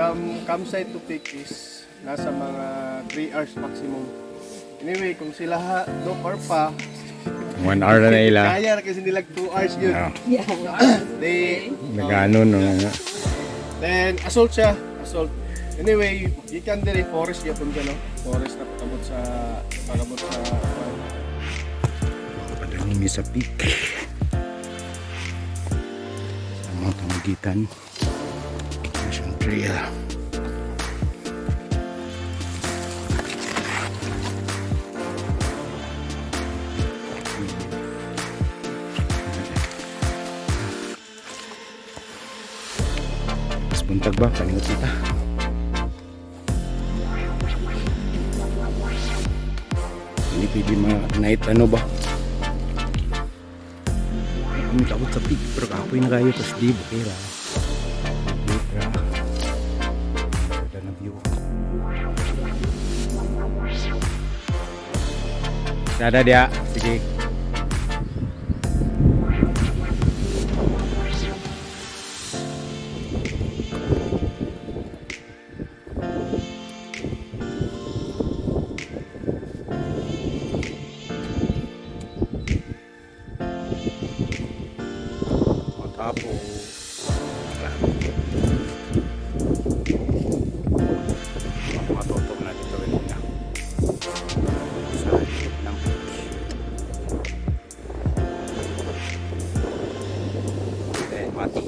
from campsite to peak is nasa mga 3 hours maximum. Anyway, kung sila dokor pa, 1 hour na ila. kaya na kasi nilag 2 hours yun. Yeah. They, Nagano no. then, assault siya. Assault. Anyway, you can dire forest yapon ka, no? Forest na patabot sa Padangin sa peak. Sa mga Tamagitan. Mission Trail. Mas buntag ba? Palingot kita. Hindi pwede night ano ba? Kami takot sa peak pero kapoy na kayo tapos di ba kaya ganda na view. Sada dia, sige. Tapos matutok na dito rin na sa likod ng then mati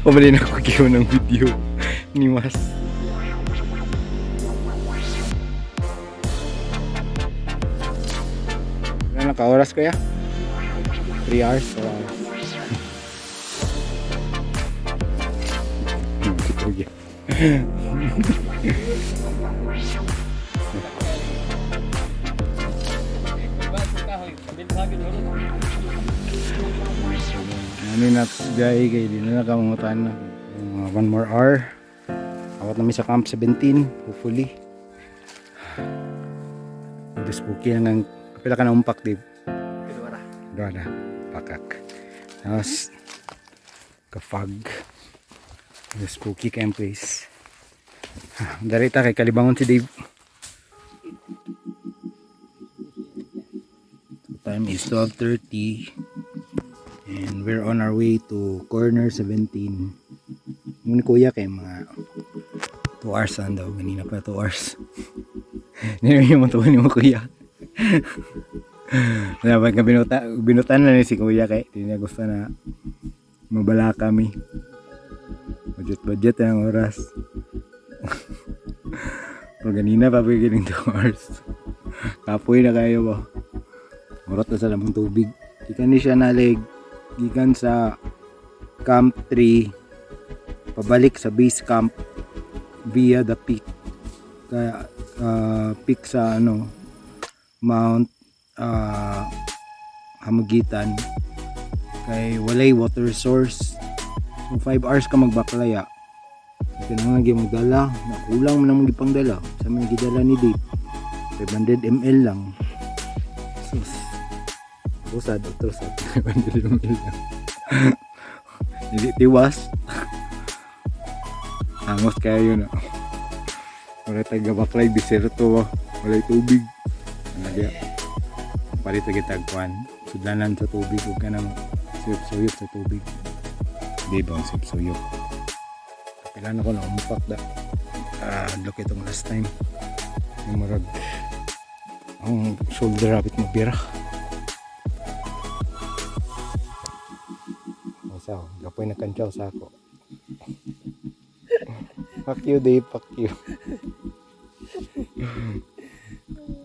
pamali na ako kiyo ng video ni Mas. Ano naka-oras ko ya? 3 hours? 4 hours. Sige. Ano na gaya kayo din na nakamungutan na 1 more hour. Awat namin sa camp 17 hopefully. Ito spooky na ng kapila ka na umpak Dave. Kedua na pakak. Tapos kafag. Ito spooky camp place. Darita kay kalibangon si Dave. Time is 12:30. And we're on our way to corner 17. Muna kuya kay mga 2 hours lang daw. Ganina pa 2 hours. Nilagyan mo tuwan mo kuya. Dapat ka binutan na ni si kuya kay hindi niya gusto na mabala kami. Budget ang oras. Pero ganina pa beginning 2 hours. Kapoy na kayo ba? Murot na sa lamang tubig. Ikan ni siya nalig gikan sa camp 3 pabalik sa base camp via the peak kaya peak sa ano Mount Hamagitan kay walay water source so 5 hours ka magbaklaya kailangan lagi magdala nakulang man ang gipang dala sa mga gidala ni Dave 500 ml lang sus usad doktor sa 500 ml lang hindi tiwas angos kaya yun wala taga baklay diserto wala tubig dia palit lagi tagkuan sudlanan sa tubig ug kanang suyop sa tubig di ba suyop kapilan ako na umpak da look itong last time murag ang shoulder rapid mabira so gapoy na kantsaw sa ako. Fuck you Dave, fuck you.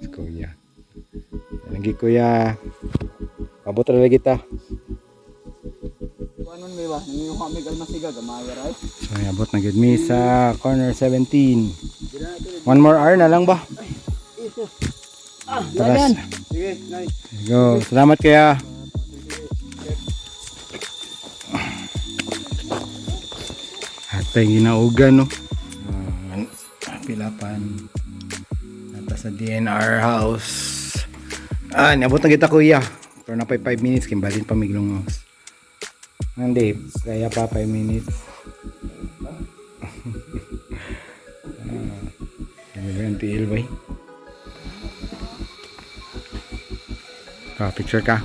Kuya lagi kuya abot na lagi ta Kuanon may ba? Nang yung hamig almasiga gamaya right? so abot na gid mi sa corner 17 1 more hour na lang ba? Tara. Sige, nice. Go, salamat kaya. At pa ginaugan no. Sa DNR house. Niabot na kita kuya. Pero na pa 5 minutes kimbalin pa miglong house. Hindi, kaya pa 5 minutes. Ano ba yung tiil ba? Picture ka.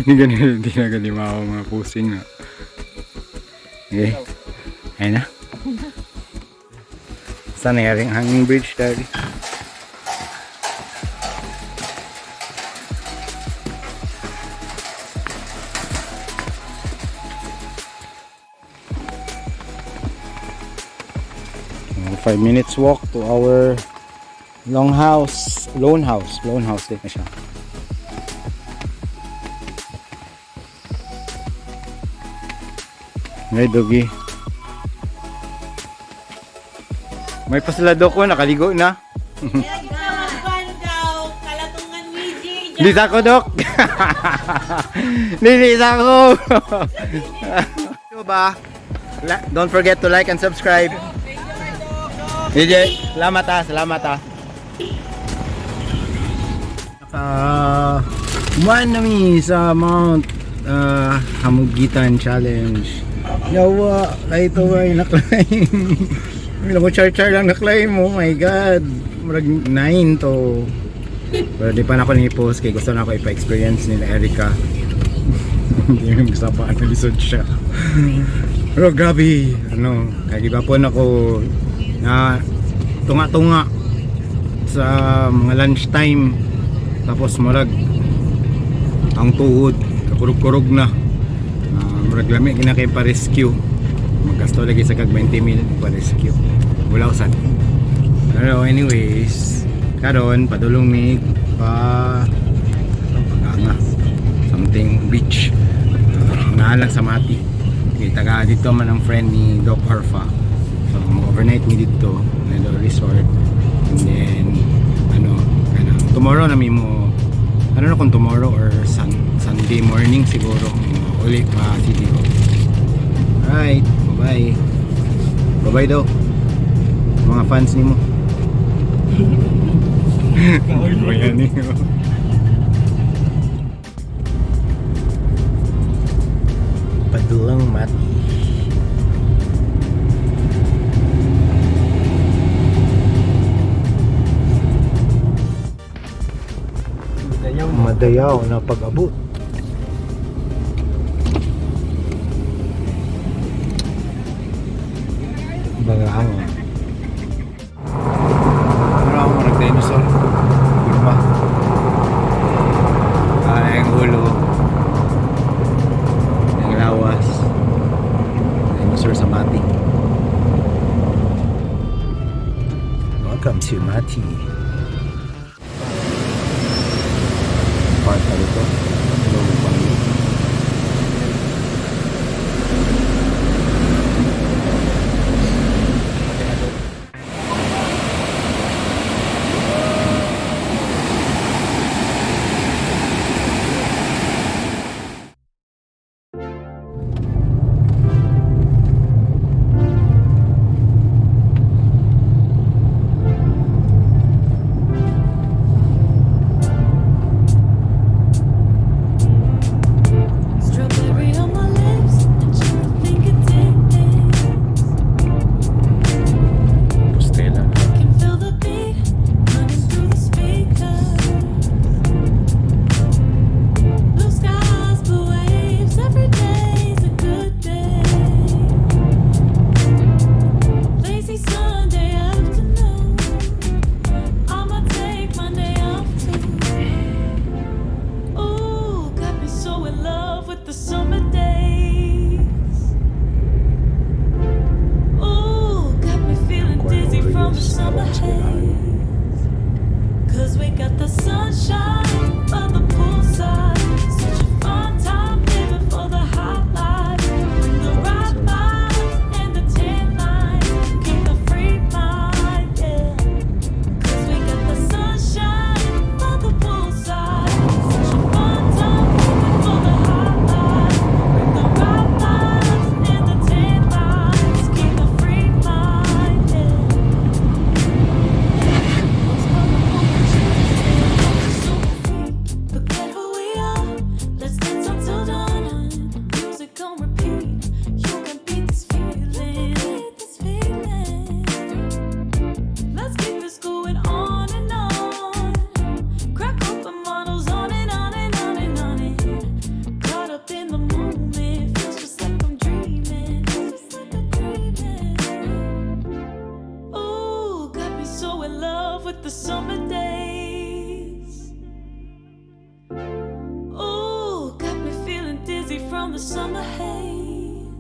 Hindi na ganimaw mga pusing na. Okay. Ayun na. Saan na yung hanging bridge daddy? Oh, 5 minutes walk to our lone house din na siya. Ngay dogi. May pasalado ko, nakaligo na. Hindi sa ako, Dok. Hindi sa ako. Ba? Don't forget to like and subscribe. DJ, salamat ah. Umuan nami sa Mount Hamugitan Challenge. Yawa, kahit ito ay na-climb. Alam mo, char lang na-climb. Oh my god, marag 9 to. Pero di pa na ako ni-post kaya gusto na ako ipa-experience nila Erica. Hindi naman gusto pa analisod siya. Pero grabe, kagibapon ako na tunga-tunga sa mga lunchtime. Tapos marag ang tuhod kakurog-kurog na. Marag lami gina kay pa-rescue. Magkasto lagi sa kag 20,000 pa-rescue. Wala usan. Pero anyways, karon padulong mi pa paganga something beach. Naalang sa Mati. Okay, taga dito man ang friend ni Doc Arfa. So overnight mi dito na resort. And then tomorrow na mo na kung tomorrow or Sunday morning siguro uli pa City Hall. Alright, bye daw mga fans ni mo. Yan eh. Padulang Mati. Madayaw na pag-abot. Bangang. Ano ako nag-dinosaur? Gulma. Ang ulo. Ang lawas. Dinosaur sa Mati. Welcome to Mati. Park na dito. the summer